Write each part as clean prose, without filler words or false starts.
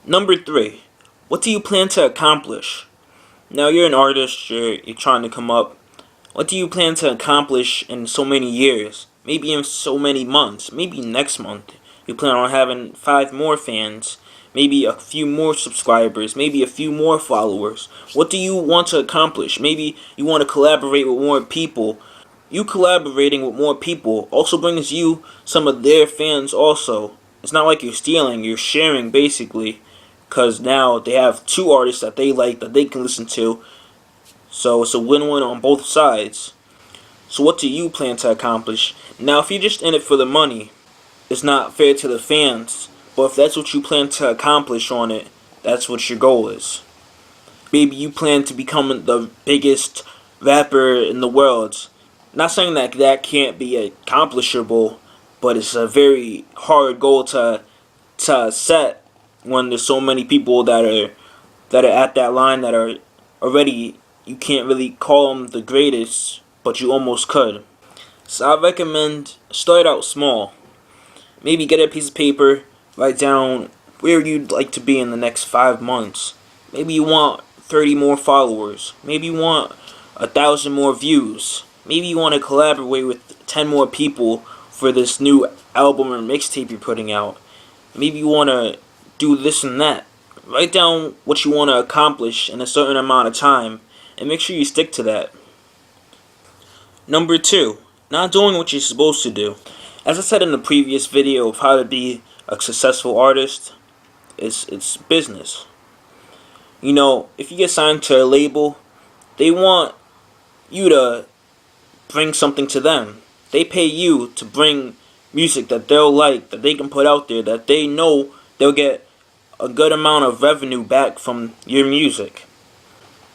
Number 3, what do you plan to accomplish? Now you're an artist, you're trying to come up. What do you plan to accomplish in so many years? Maybe in so many months. Maybe next month. You plan on having 5 more fans. Maybe a few more subscribers. Maybe a few more followers. What do you want to accomplish? Maybe you want to collaborate with more people. You collaborating with more people also brings you some of their fans also. It's not like you're stealing, you're sharing basically. Because now they have 2 artists that they like that they can listen to. So it's a win-win on both sides. So what do you plan to accomplish? Now if you're just in it for the money, it's not fair to the fans. But if that's what you plan to accomplish on it, that's what your goal is. Maybe you plan to become the biggest rapper in the world. Not saying that that can't be accomplishable, but it's a very hard goal to set when there's so many people that are at that line that are already, you can't really call them the greatest, but you almost could. So I recommend start out small. Maybe get a piece of paper, write down where you'd like to be in the next 5 months. Maybe you want 30 more followers. Maybe you want 1,000 more views. Maybe you want to collaborate with 10 more people for this new album or mixtape you're putting out. Maybe you want to do this and that. Write down what you want to accomplish in a certain amount of time and make sure you stick to that. Number 2, not doing what you're supposed to do. As I said in the previous video of how to be a successful artist, it's business. You know, if you get signed to a label, they want you to bring something to them. They pay you to bring music that they'll like, that they can put out there, that they know they'll get a good amount of revenue back from your music.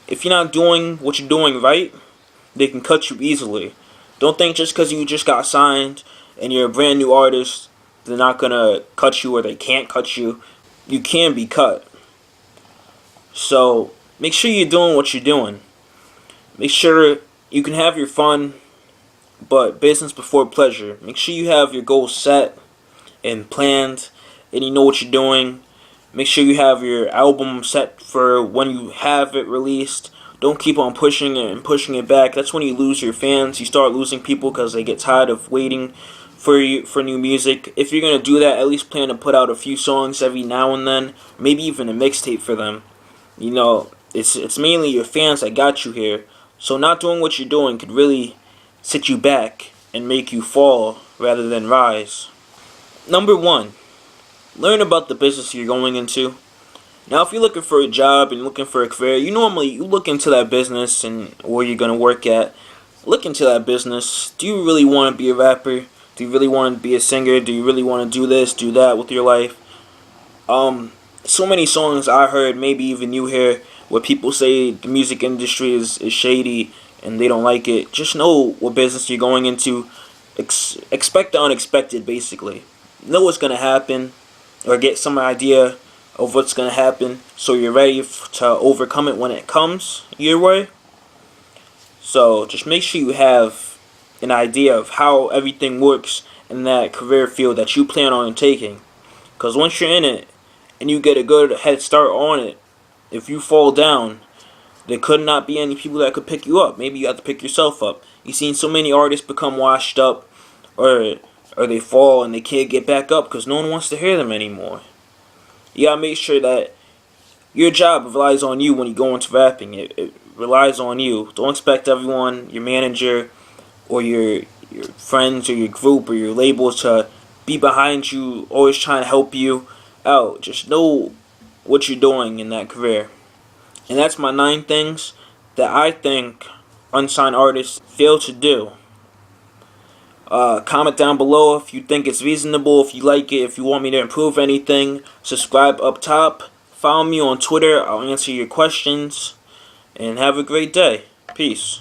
If you're not doing what you're doing right, they can cut you easily. Don't think just because you just got signed and you're a brand new artist, they're not gonna cut you or they can't cut you. You can be cut. So make sure you're doing what you're doing. Make sure you can have your fun, but business before pleasure. Make sure you have your goals set and planned and you know what you're doing. Make sure you have your album set for when you have it released. Don't keep on pushing it and pushing it back. That's when you lose your fans. You start losing people because they get tired of waiting for new music. If you're going to do that, at least plan to put out a few songs every now and then. Maybe even a mixtape for them. You know, it's mainly your fans that got you here. So not doing what you're doing could really sit you back and make you fall rather than rise. Number 1, learn about the business you're going into. Now, if you're looking for a job and looking for a career, you look into that business and where you're going to work at. Look into that business. Do you really want to be a rapper? Do you really want to be a singer? Do you really want to do this, do that with your life? So many songs I heard, maybe even you hear, where people say the music industry is shady and they don't like it. Just know what business you're going into. Expect the unexpected, basically. Know what's going to happen, or get some idea of what's going to happen so you're ready to overcome it when it comes your way. So just make sure you have an idea of how everything works in that career field that you plan on taking. Because once you're in it and you get a good head start on it, if you fall down, there could not be any people that could pick you up. Maybe you have to pick yourself up. You've seen so many artists become washed up, or they fall and they can't get back up because no one wants to hear them anymore. You gotta make sure that your job relies on you when you go into rapping. It relies on you. Don't expect everyone, your manager, or your friends, or your group, or your label to be behind you, always trying to help you out. Just know what you're doing in that career. And that's my 9 things that I think unsigned artists fail to do. Comment down below if you think it's reasonable, if you like it, if you want me to improve anything. Subscribe up top. Follow me on Twitter. I'll answer your questions. And have a great day. Peace.